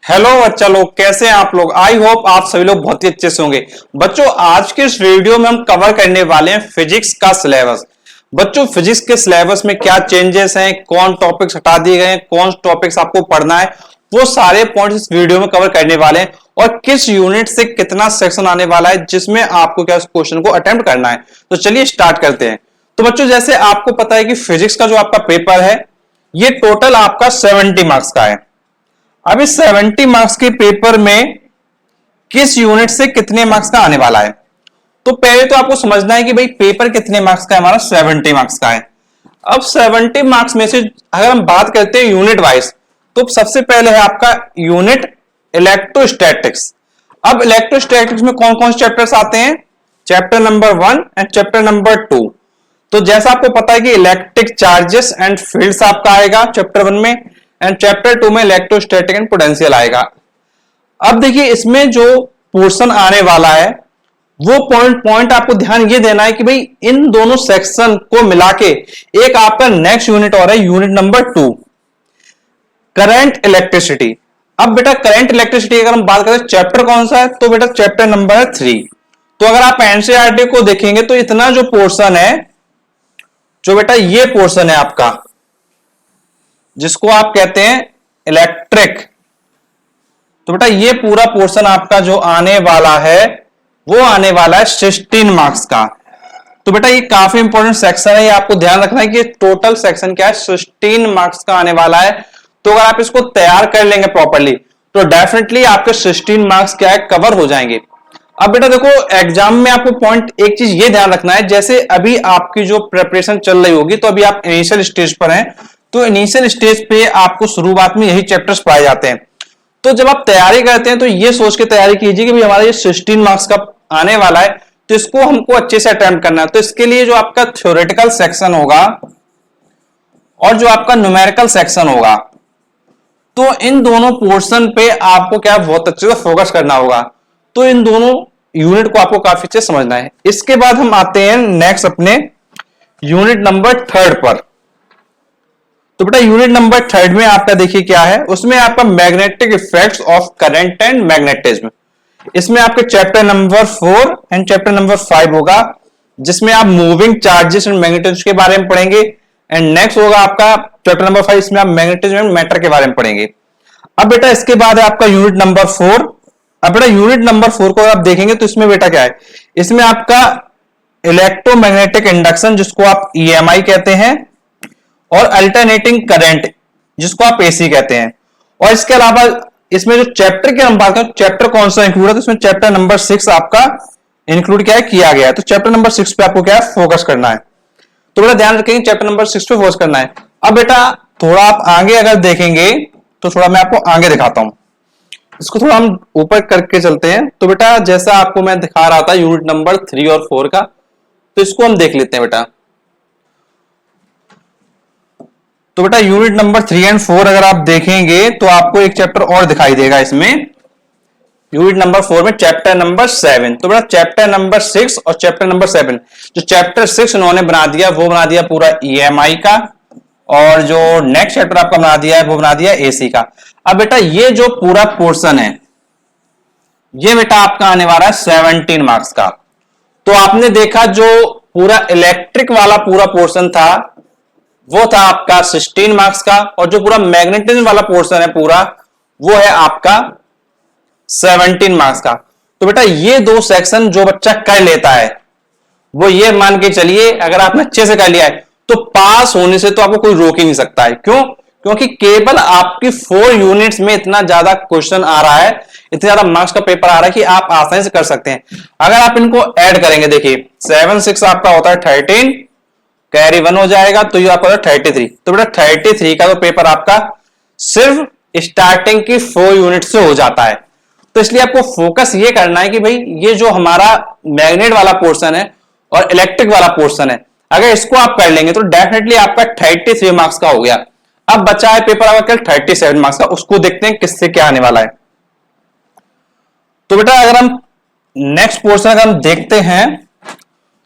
Hello बच्चा लोग, कैसे हैं आप लोग। आई होप आप सभी लोग बहुत ही अच्छे से होंगे। बच्चों, आज के इस वीडियो में हम कवर करने वाले हैं फिजिक्स का सिलेबस। बच्चों, फिजिक्स के सिलेबस में क्या चेंजेस हैं, कौन टॉपिक्स हटा दिए गए हैं, कौन टॉपिक्स आपको पढ़ना है, वो सारे पॉइंट्स इस वीडियो में कवर करने वाले हैं। और किस यूनिट से कितना सेक्शन आने वाला है जिसमें आपको क्या क्वेश्चन को अटेम्प्ट करना है। तो चलिए स्टार्ट करते हैं। तो बच्चों, जैसे आपको पता है कि फिजिक्स का जो आपका पेपर है ये टोटल आपका 70 मार्क्स का है। अब इस 70 मार्क्स के पेपर में किस यूनिट से कितने मार्क्स का आने वाला है। तो पहले तो आपको समझना है कि भाई पेपर कितने मार्क्स का है, हमारा 70 मार्क्स का है। अब 70 मार्क्स में से अगर हम बात करते हैं यूनिट वाइज, तो सबसे पहले है आपका यूनिट इलेक्ट्रोस्टैटिक्स। अब इलेक्ट्रोस्टैटिक्स में कौन कौन से चैप्टर्स आते हैं? Chapter number 1 and chapter number 2। तो जैसा आपको पता है कि इलेक्ट्रिक चार्जेस एंड फील्ड्स आपका आएगा चैप्टर 1 में, एंड चैप्टर 2 में इलेक्ट्रोस्टैटिक एंड पोटेंशियल आएगा। अब देखिए, इसमें जो पोर्शन आने वाला है वो पॉइंट आपको ध्यान ये देना है कि भाई इन दोनों सेक्शन को मिला के एक आपका नेक्स्ट यूनिट और है, यूनिट नंबर 2, करंट इलेक्ट्रिसिटी। अब बेटा करंट इलेक्ट्रिसिटी अगर हम बात करें चैप्टर कौन सा है, तो बेटा चैप्टर नंबर 3। तो अगर आप एनसीईआरटी को देखेंगे तो इतना जो पोर्शन है, जो बेटा ये पोर्शन है आपका, जिसको आप कहते हैं इलेक्ट्रिक, तो बेटा ये पूरा पोर्शन आपका जो आने वाला है वो आने वाला है 16 मार्क्स का। तो बेटा ये काफी इंपॉर्टेंट सेक्शन है, ये आपको ध्यान रखना है कि टोटल सेक्शन क्या है, 16 मार्क्स का आने वाला है। तो अगर आप इसको तैयार कर लेंगे प्रॉपर्ली तो डेफिनेटली आपके 16 मार्क्स क्या है, कवर हो जाएंगे। अब बेटा देखो, एग्जाम में आपको पॉइंट एक चीज ये ध्यान रखना है, जैसे अभी आपकी जो प्रिपरेशन चल रही होगी, तो अभी आप इनिशियल स्टेज पर हैं, तो इनिशियल स्टेज पे आपको शुरुआत में यही चैप्टर्स पढ़ाए जाते हैं। तो जब आप तैयारी करते हैं तो ये सोच के तैयारी कीजिए कि भाई हमारा ये 16 मार्क्स का आने वाला है, तो इसको हमको अच्छे से अटेम्प्ट करना है। तो इसके लिए जो आपका थ्योरेटिकल सेक्शन होगा और जो आपका न्यूमेरिकल सेक्शन होगा, तो इन दोनों पोर्शन पे आपको क्या बहुत अच्छे से फोकस करना होगा। तो इन दोनों यूनिट को आपको काफी अच्छे समझना है। इसके बाद हम आते हैं नेक्स्ट अपने यूनिट नंबर 3 पर। तो बेटा यूनिट नंबर 3 में आपका देखिए क्या है, उसमें आपका magnetic effects of current and magnetism. इसमें आपके chapter number 4 and chapter number 5 होगा, जिसमें आप मूविंग चार्जेस एंड मैग्नेटिज्म के बारे में पढ़ेंगे। एंड नेक्स्ट होगा आपका चैप्टर नंबर 5, इसमें आप मैग्नेटिज्म एंड मैटर के बारे में पढ़ेंगे। अब बेटा इसके बाद है आपका यूनिट नंबर 4। अब बेटा यूनिट नंबर 4 को आप देखेंगे तो इसमें बेटा क्या है, इसमें आपका इलेक्ट्रोमैग्नेटिक इंडक्शन, जिसको आप ईएमआई कहते हैं, और अल्टरनेटिंग करंट, जिसको आप एसी कहते हैं। और इसके अलावा इसमें जो चैप्टर की हम बात करें, चैप्टर कौन सा इंक्लूड है, तो इसमें चैप्टर नंबर 6 आपका इंक्लूड क्या है, किया गया है। तो चैप्टर नंबर 6 पे आपको क्या है, फोकस करना है। तो बेटा ध्यान रखेंगे चैप्टर नंबर 6 पे फोकस करना है। अब बेटा थोड़ा आप आगे अगर देखेंगे तो थोड़ा मैं आपको आगे दिखाता हूं, इसको थोड़ा हम ऊपर करके चलते हैं। तो बेटा जैसा आपको मैं दिखा रहा था यूनिट नंबर 3 और 4 का, तो इसको हम देख लेते हैं बेटा। तो बेटा यूनिट नंबर 3 एंड 4 अगर आप देखेंगे तो आपको एक चैप्टर और दिखाई देगा इसमें, यूनिट नंबर 4 में चैप्टर नंबर 7। तो बेटा चैप्टर नंबर 6 और चैप्टर नंबर 7, जो चैप्टर 6 उन्होंने बना दिया वो बना दिया पूरा ईएमआई का, और जो नेक्स्ट चैप्टर आपका बना दिया है वो बना दिया एसी का। अब बेटा ये जो पूरा पोर्शन है ये बेटा आपका आने वाला है 17 मार्क्स का। तो आपने देखा जो पूरा इलेक्ट्रिक वाला पूरा पोर्शन था वो था आपका 16 मार्क्स का, और जो पूरा मैग्नेटिज्म वाला पोर्शन है पूरा वो है आपका 17 मार्क्स का। तो बेटा ये दो सेक्शन जो बच्चा कर लेता है वो ये मान के चलिए, अगर आपने अच्छे से कर लिया है तो पास होने से तो आपको कोई रोक ही नहीं सकता है। क्यों? क्योंकि केवल आपकी 4 यूनिट्स में इतना ज्यादा क्वेश्चन आ रहा है, इतने ज्यादा मार्क्स का पेपर आ रहा है कि आप आसानी से कर सकते हैं। अगर आप इनको ऐड करेंगे, देखिए 7 6 आपका होता है 13, कैरी 1 हो जाएगा, तो ये आपका 33। तो बेटा 33 का तो पेपर आपका सिर्फ स्टार्टिंग की 4 यूनिट से हो जाता है। तो इसलिए आपको फोकस ये करना है कि भाई ये जो हमारा मैग्नेट वाला पोर्शन है और इलेक्ट्रिक वाला पोर्शन है, अगर इसको आप कर लेंगे तो डेफिनेटली आपका 33 मार्क्स का हो गया। अब बचा है पेपर आपका 37 मार्क्स का, उसको देखते हैं किससे क्या आने वाला है। तो बेटा अगर हम नेक्स्ट पोर्शन अगर हम देखते हैं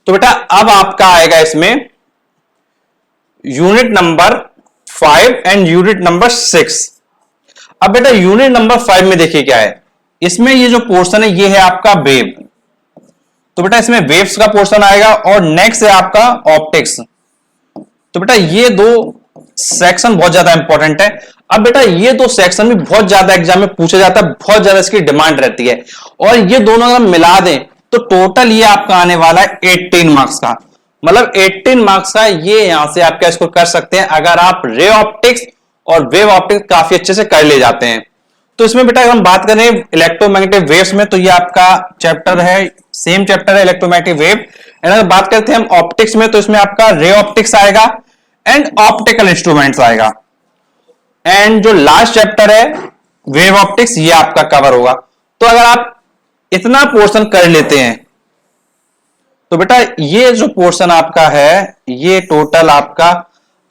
तो बेटा अब आपका आएगा इसमें unit number 5 and unit number 6। अब बेटा यूनिट नंबर 5 में देखिए क्या है, इसमें ये जो पोर्शन है ये है आपका वेव। तो बेटा इसमें वेव्स का पोर्शन आएगा और नेक्स्ट है आपका ऑप्टिक्स। तो बेटा ये दो सेक्शन बहुत ज्यादा इंपॉर्टेंट है। अब बेटा ये दो सेक्शन भी बहुत ज्यादा एग्जाम में पूछा जाता है, बहुत ज्यादा इसकी डिमांड रहती है, और ये दोनों अगर मिला दें तो टोटल ये आपका आने वाला है 18 मार्क्स का। मतलब 18 मार्क्स का ये यहां से आप क्या इसको कर सकते हैं अगर आप रे ऑप्टिक्स और वेव ऑप्टिक्स काफी अच्छे से कर ले जाते हैं। तो इसमें बेटा अगर हम बात करें इलेक्ट्रोमैग्नेटिक वेव्स में, तो ये आपका चैप्टर है, सेम चैप्टर है इलेक्ट्रोमैग्नेटिक वेव। एंड अगर बात करते हैं हम ऑप्टिक्स में, तो इसमें आपका रे ऑप्टिक्स आएगा एंड ऑप्टिकल इंस्ट्रूमेंट्स आएगा। एंड जो लास्ट चैप्टर है वेव ऑप्टिक्स, ये आपका कवर होगा। तो अगर आप इतना पोर्शन कर लेते हैं तो बेटा ये जो पोर्शन आपका है ये टोटल आपका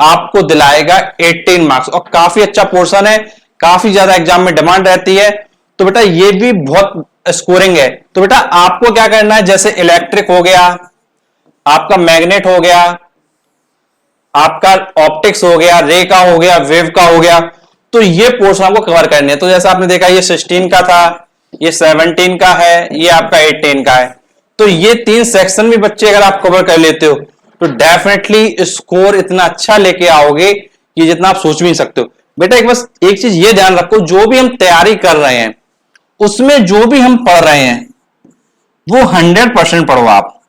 आपको दिलाएगा 18 मार्क्स, और काफी अच्छा पोर्शन है, काफी ज्यादा एग्जाम में डिमांड रहती है। तो बेटा ये भी बहुत स्कोरिंग है। तो बेटा आपको क्या करना है, जैसे इलेक्ट्रिक हो गया, आपका मैग्नेट हो गया, आपका ऑप्टिक्स हो गया, रे का हो गया, वेव का हो गया, तो ये पोर्शन आपको कवर करने हैं। तो जैसा आपने देखा ये 16 का था, ये 17 का है, ये आपका 18 का है। तो ये 3 सेक्शन भी बच्चे अगर आप कवर कर लेते हो तो डेफिनेटली स्कोर इतना अच्छा लेके आओगे कि जितना आप सोच भी नहीं सकते हो। बेटा एक बस एक चीज ये ध्यान रखो, जो भी हम तैयारी कर रहे हैं उसमें जो भी हम पढ़ रहे हैं वो 100% पढ़ो आप।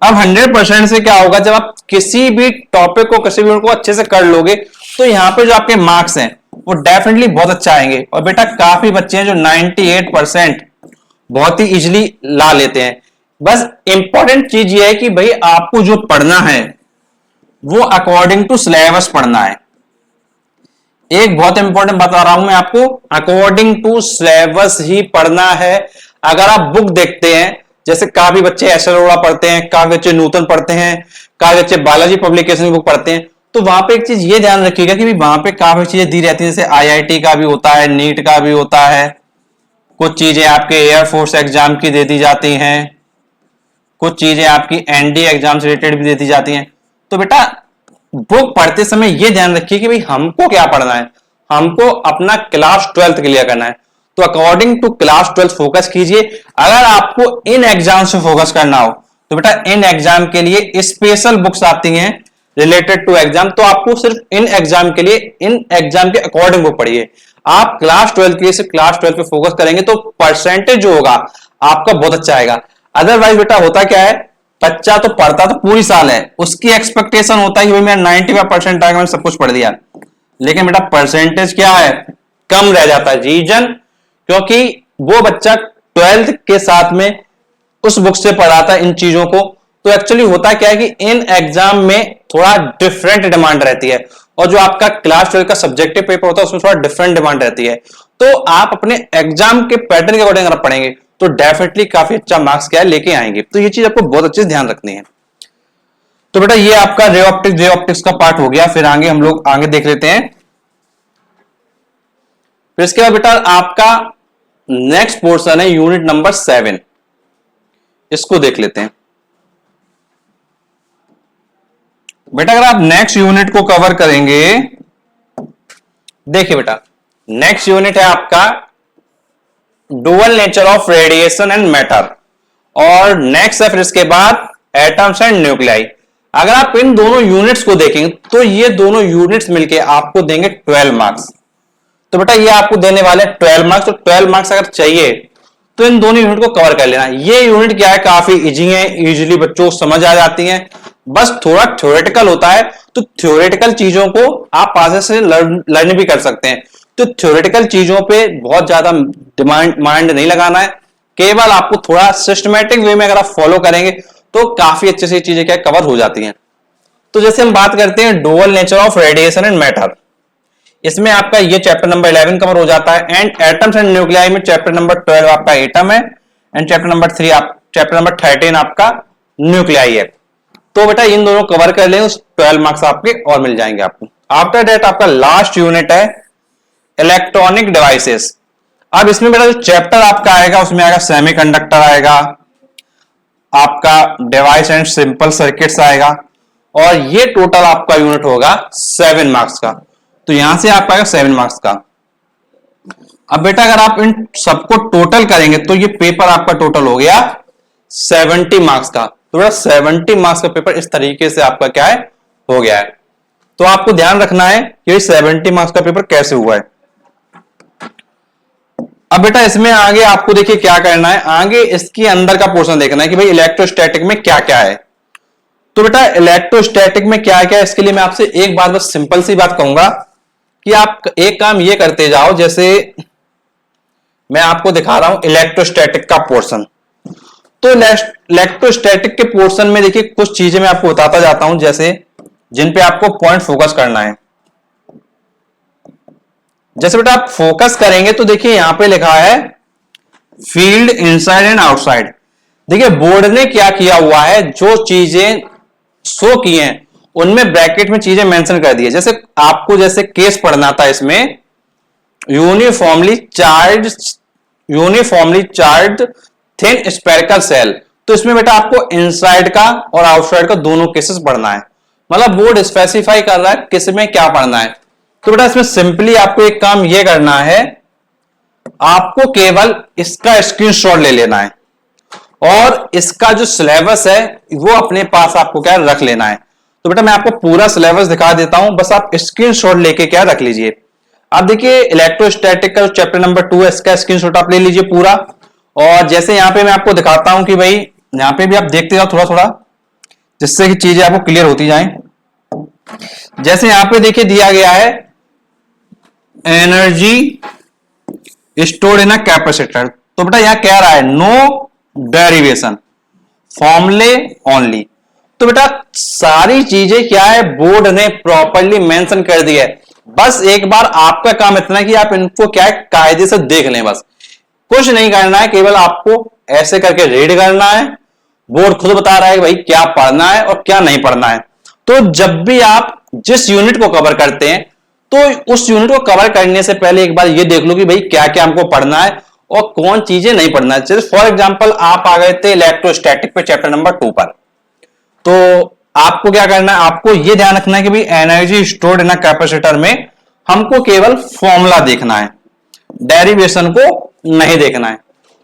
अब 100% से क्या होगा, जब आप किसी भी टॉपिक को किसी भी को अच्छे से कर लोगे तो यहां पे जो आपके मार्क्स हैं वो डेफिनेटली बहुत अच्छा आएंगे। और बेटा काफी बच्चे हैं जो 98% बहुत ही इजीली ला लेते हैं। बस इंपॉर्टेंट चीज ये है कि भाई आपको जो पढ़ना है वो अकॉर्डिंग टू सिलेबस पढ़ना है। एक बहुत इंपॉर्टेंट बता रहा हूं मैं आपको, अकॉर्डिंग टू सिलेबस ही पढ़ना है। अगर आप बुक देखते हैं, जैसे काफी बच्चे एस अरोड़ा पढ़ते हैं, काफी बच्चे नूतन पढ़ते हैं, काफी बच्चे बालाजी पब्लिकेशन की बुक पढ़ते हैं, तो वहां पे एक चीज ये ध्यान रखिएगा कि वहां पे काफी चीजें दी रहती हैं, जैसे आईआईटी का भी होता है, नीट का भी होता है, कुछ चीजें आपके एयरफोर्स एग्जाम की दे दी जाती हैं, कुछ चीजें आपकी एनडीए एग्जाम से रिलेटेड भी दे दी जाती हैं। तो बेटा बुक पढ़ते समय ये ध्यान रखिए कि भाई हमको क्या पढ़ना है, हमको अपना क्लास 12th क्लियर करना है। तो according to class 12th focus कीजिए। अगर आपको इन एग्जाम से फोकस करना हो तो बेटा इन एग्जाम के लिए स्पेशल बुक्स आती हैं रिलेटेड टू एग्जाम, तो आपको सिर्फ इन एग्जाम के लिए इन एग्जाम के अकॉर्डिंग बुक पढ़िए। आप क्लास 12th के लिए सिर्फ क्लास 12th पे फोकस करेंगे तो परसेंटेज जो होगा आपका बहुत अच्छा आएगा। अदरवाइज बेटा होता क्या है, बच्चा तो पढ़ता तो पूरी साल है, उसकी एक्सपेक्टेशन होता है कि भाई मेरा 95% आएगा, मैंने सब कुछ पढ़ दिया, लेकिन बेटा परसेंटेज क्या है, कम रह जाता है। रीजन क्योंकि वो बच्चा 12th के साथ में उस बुक से पढ़ा था इन चीजों को। तो एक्चुअली होता क्या है कि इन एग्जाम में थोड़ा डिफरेंट डिमांड रहती है, और जो आपका क्लास 12 का सब्जेक्टिव पेपर होता है उसमें थोड़ा डिफरेंट डिमांड रहती है। तो आप अपने एग्जाम के पैटर्न के अकॉर्डिंग अगर पढ़ेंगे तो डेफिनेटली काफी अच्छा मार्क्स क्या लेके आएंगे। तो ये चीज आपको बहुत अच्छे से ध्यान रखनी है। तो बेटा ये आपका रे ऑप्टिक्स का पार्ट हो गया। फिर आगे हम लोग आगे देख लेते हैं। फिर इसके बाद बेटा आपका नेक्स्ट पोर्शन है यूनिट नंबर 7, इसको देख लेते हैं। बेटा अगर आप नेक्स्ट यूनिट को कवर करेंगे, देखिए बेटा नेक्स्ट यूनिट है आपका dual nature of radiation and matter, और नेक्स्ट है फिर इसके बाद एटम्स एंड न्यूक्लियाई। अगर आप इन दोनों यूनिट्स को देखेंगे तो ये दोनों यूनिट्स मिलके आपको देंगे 12 मार्क्स। तो बेटा ये आपको देने वाले 12 मार्क्स। तो 12 मार्क्स अगर चाहिए तो इन दोनों यूनिट को कवर कर लेना। ये यूनिट क्या है, काफी इजी है, इजीली बच्चों को समझ आ जाती हैं, बस थोड़ा थ्योरेटिकल होता है। तो थ्योरेटिकल चीजों को आप पास से लर्न भी कर सकते हैं। तो थ्योरेटिकल चीजों पे बहुत ज्यादा माइंड नहीं लगाना है, केवल आपको थोड़ा सिस्टमेटिक वे में अगर आप फॉलो करेंगे तो काफी अच्छे से चीजें क्या कवर हो जाती हैं। तो जैसे हम बात करते हैं dual nature of radiation and matter, इसमें आपका ये चैप्टर नंबर 11 कवर हो जाता है। एंड एटम्स एंड न्यूक्लियाई में चैप्टर नंबर 12 आपका एटम है, एंड चैप्टर नंबर 13 आपका न्यूक्लियाई है। तो बेटा इन दोनों कवर कर लें, उस 12 मार्क्स आपके और मिल जाएंगे आपको। आफ्टर दैट आपका लास्ट यूनिट है इलेक्ट्रॉनिक डिवाइसेस। अब इसमें बेटा जो चैप्टर आपका आएगा उसमें आएगा सेमीकंडक्टर आएगा, आपका डिवाइस एंड सिंपल सर्किट्स आएगा, और ये टोटल आपका यूनिट होगा 7 मार्क्स का। तो यहां से आपका आएगा 7 मार्क्स का। अब बेटा अगर आप इन सबको टोटल करेंगे तो ये पेपर आपका टोटल हो गया 70 मार्क्स का। तो बेटा 70 मार्क्स का पेपर इस तरीके से आपका क्या है, हो गया है। तो आपको ध्यान रखना है कि 70 मार्क्स का पेपर कैसे हुआ है। अब बेटा इसमें आगे आपको देखिए क्या करना है, आगे इसके अंदर का पोर्शन देखना है कि भाई इलेक्ट्रोस्टैटिक में क्या क्या है। तो बेटा इलेक्ट्रोस्टैटिक में क्या क्या है, इसके लिए मैं आपसे एक बात बस सिंपल सी बात कहूंगा कि आप एक काम ये करते जाओ, जैसे मैं आपको दिखा रहा हूं इलेक्ट्रोस्टैटिक का पोर्शन। तो इलेक्ट्रोस्टैटिक के पोर्शन में देखिए कुछ चीजें मैं आपको बताता जाता हूं, जैसे जिन पे आपको पॉइंट फोकस करना है। जैसे बेटा आप फोकस करेंगे तो देखिए यहां पे लिखा है फील्ड इनसाइड एंड आउटसाइड। देखिए बोर्ड ने क्या किया हुआ है, जो चीजें शो की हैं उनमें ब्रैकेट में चीजें मेंशन कर दी है। जैसे आपको जैसे केस पढ़ना था इसमें uniformly charge thin spherical shell, तो इसमें बेटा आपको इनसाइड का और आउटसाइड का दोनों केसेस पढ़ना है। मतलब बोर्ड स्पेसिफाई कर रहा है किस में क्या पढ़ना है। तो बेटा इसमें सिंपली आपको एक काम यह करना है, आपको केवल इसका स्क्रीनशॉट ले लेना है और इसका जो सिलेबस है वो अपने पास आपको क्या रख लेना है। तो बेटा मैं आपको पूरा सिलेबस दिखा देता हूं, बस आप स्क्रीनशॉट लेके क्या रख लीजिए। आप देखिए इलेक्ट्रोस्टैटिक का चैप्टर नंबर 2 है, इसका स्क्रीनशॉट आप ले लीजिए पूरा। और जैसे यहां पे मैं आपको दिखाता हूं कि भाई यहां पे भी आप देखते जाओ थोड़ा थोड़ा, जिससे कि चीजें आपको क्लियर होती जाएं। जैसे यहां पे देखिए दिया गया है energy stored in a capacitor, तो बेटा यहां कह रहा है नो डेरिवेशन, फॉर्मूले ओनली। तो बेटा सारी चीजें क्या है बोर्ड ने प्रॉपर्ली मेंशन कर दी है, बस एक बार आपका काम इतना है कि आप इनको क्या है कायदे से देख लें, बस कुछ नहीं करना है, केवल आपको ऐसे करके रीड करना है। बोर्ड खुद बता रहा है भाई क्या पढ़ना है और क्या नहीं पढ़ना है। तो जब भी आप जिस यूनिट को कवर करते हैं तो उस यूनिट को कवर करने से पहले एक बार ये देख लो कि भाई क्या क्या हमको पढ़ना है और कौन चीजें नहीं पढ़ना है। जैसे फॉर एग्जांपल आप आ गए थे इलेक्ट्रोस्टैटिक पे चैप्टर नंबर 2 पर, तो आपको क्या करना है, आपको यह ध्यान रखना है कि भाई energy stored in a capacitor में हमको केवल फॉर्मूला देखना है, डेरिवेशन को नहीं देखना है।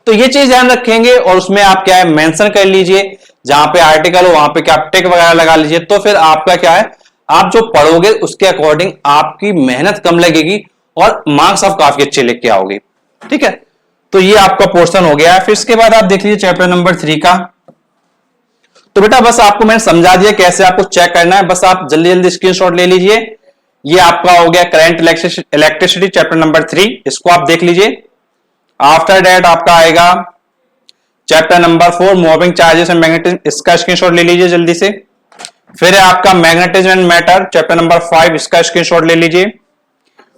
तो ये चीज ध्यान रखेंगे और उसमें आप क्या है मेंशन कर लीजिए, जहां पे आर्टिकल हो वहां पे क्या टिक वगैरह लगा लीजिए। तो फिर आपका क्या है, आप जो पढ़ोगे उसके अकॉर्डिंग आपकी मेहनत कम लगेगी और मार्क्स आप काफी अच्छे लेके आओगे। ठीक है, तो ये आपका पोर्शन हो गया है। फिर इसके बाद आप देख लीजिए चैप्टर नंबर 3 का। तो बेटा बस आपको मैंने समझा दिया कैसे आपको चेक करना है, बस आप जल्दी जल्दी स्क्रीनशॉट ले लीजिए। ये आपका हो गया करंट इलेक्ट्रिसिटी चैप्टर नंबर 3, इसको आप देख लीजिए। आफ्टर दैट आपका आएगा chapter number 4 moving charges and magnetism, इसका स्क्रीनशॉट ले लीजिए जल्दी से। फिर है आपका magnetism and matter chapter number 5, इसका स्क्रीनशॉट ले लीजिए।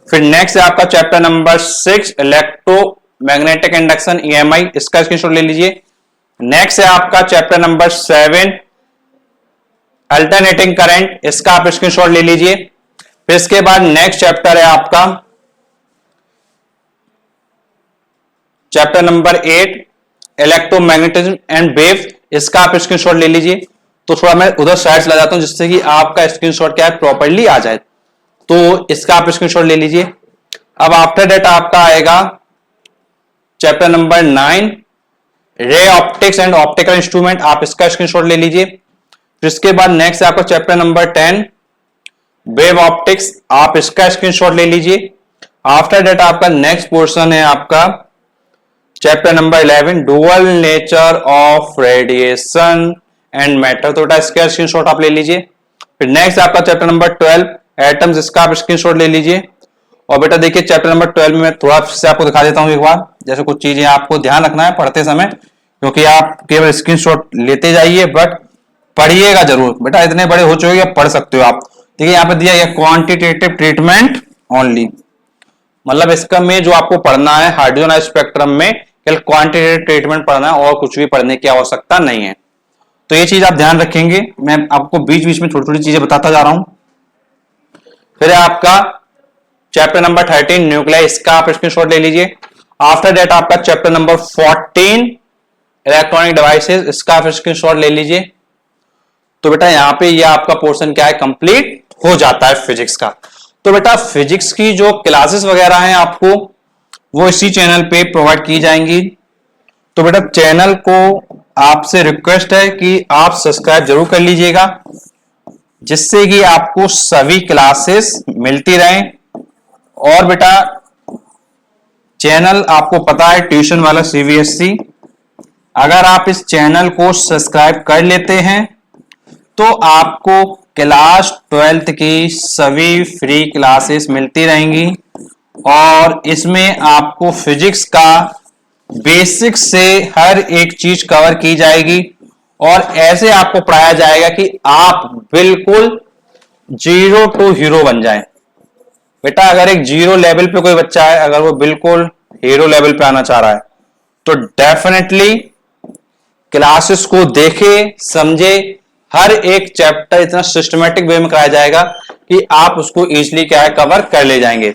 फिर नेक्स्ट है आपका chapter number 6 electromagnetic induction EMI, इसका स्क्रीनशॉट ले लीजिए। नेक्स्ट है आपका चैप्टर नंबर 7 अल्टरनेटिंग करंट, इसका आप स्क्रीनशॉट ले लीजिए। फिर इसके बाद नेक्स्ट चैप्टर है आपका chapter number 8 electromagnetism and wave, इसका आप स्क्रीनशॉट ले लीजिए। तो थोड़ा मैं उधर साइड चला जाता हूं जिससे कि आपका स्क्रीनशॉट क्या है प्रॉपर्ली आ जाए, तो इसका आप स्क्रीनशॉट ले लीजिए। अब आफ्टर दैट आपका आएगा chapter number 9 ray optics and optical instrument, आप इसका स्क्रीनशॉट ले लीजिए। फिर इसके बाद नेक्स्ट है आपका चैप्टर नंबर 10 वेव ऑप्टिक्स, आप इसका स्क्रीनशॉट ले लीजिए। आफ्टर दैट आपका नेक्स्ट पोर्शन है आपका chapter number 11 dual nature of radiation and matter, तो इसका स्क्रीनशॉट आप ले लीजिए। फिर नेक्स्ट आपका चैप्टर नंबर 12 एटम्स, इसका आप स्क्रीनशॉट ले लीजिए। और बेटा देखिए चैप्टर नंबर 12 में थोड़ा से आपको दिखा देता हूं एक बार, जैसे कुछ चीजें आपको ध्यान रखना है पढ़ते समय, क्योंकि आप केवल स्क्रीनशॉट लेते जाइए बट पढ़िएगा जरूर। बेटा इतने बड़े हो चुके पढ़ सकते हो आप। देखिए यहाँ पे दिया गया क्वांटिटेटिव ट्रीटमेंट ओनली, मतलब इसका में जो आपको पढ़ना है हाइड्रोजन स्पेक्ट्रम में केवल क्वांटिटेटिव ट्रीटमेंट पढ़ना है और कुछ भी पढ़ने की आवश्यकता नहीं है। तो ये चीज आप ध्यान रखेंगे, मैं आपको बीच बीच में थोड़ी थोड़ी चीजें बताता जा रहा हूं। फिर है आपका चैप्टर नंबर 13 न्यूक्लियर, इसका आप स्क्रीनशॉट ले लीजिए। आफ्टर दैट आपका चैप्टर नंबर 14 इलेक्ट्रॉनिक डिवाइसेस, इसका आप स्क्रीनशॉट ले लीजिए। तो बेटा यहाँ पे ये आपका पोर्शन क्या है कंप्लीट हो जाता है फिजिक्स का। तो बेटा फिजिक्स की जो क्लासेस वगैरह हैं आपको वो इसी चैनल पे प्रोवाइड की जाएंगी। तो बेटा चैनल को आपसे रिक्वेस्ट है कि आप सब्सक्राइब जरूर कर लीजिएगा, जिससे कि आपको सभी क्लासेस मिलती रहें। और बेटा चैनल आपको पता है ट्यूशन वाला CBSE, अगर आप इस चैनल को सब्सक्राइब कर लेते हैं तो आपको क्लास 12th की सभी फ्री क्लासेस मिलती रहेंगी और इसमें आपको फिजिक्स का बेसिक से हर एक चीज कवर की जाएगी और ऐसे आपको पढ़ाया जाएगा कि आप बिल्कुल जीरो टू हीरो बन जाएं। बेटा अगर एक जीरो लेवल पे कोई बच्चा है, अगर वो बिल्कुल हीरो लेवल पे आना चाह रहा है तो डेफिनेटली क्लासेस को देखे समझे, हर एक चैप्टर इतना सिस्टमेटिक वे में कराया जाएगा कि आप उसको इजीली क्या है कवर कर ले जाएंगे।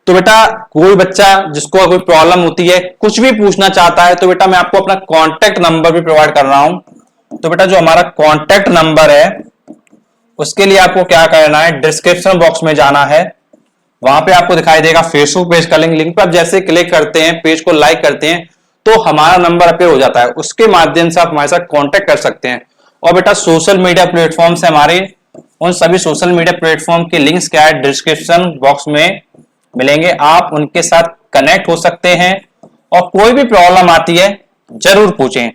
तो बेटा कोई बच्चा जिसको कोई प्रॉब्लम होती है, कुछ भी पूछना चाहता है, तो बेटा मैं आपको अपना कॉन्टेक्ट नंबर भी प्रोवाइड कर रहा हूं। तो बेटा जो हमारा कॉन्टेक्ट नंबर है उसके लिए आपको क्या करना है, डिस्क्रिप्शन बॉक्स में जाना है, वहां पे आपको दिखाई देगा फेसबुक पेज का लिंक। लिंक पर आप जैसे क्लिक करते हैं, पेज को लाइक करते हैं तो हमारा नंबर अपीयर हो जाता है, उसके माध्यम से आप हमारे साथ कांटेक्ट कर सकते हैं। और बेटा सोशल मीडिया प्लेटफॉर्म्स है हमारे, उन सभी सोशल मीडिया प्लेटफॉर्म के लिंक्स क्या है डिस्क्रिप्शन बॉक्स में मिलेंगे, आप उनके साथ कनेक्ट हो सकते हैं और कोई भी प्रॉब्लम आती है जरूर पूछें।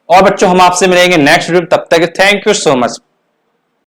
और बच्चों हम आपसे मिलेंगे नेक्स्ट वीडियो, तब तक थैंक यू सो मच।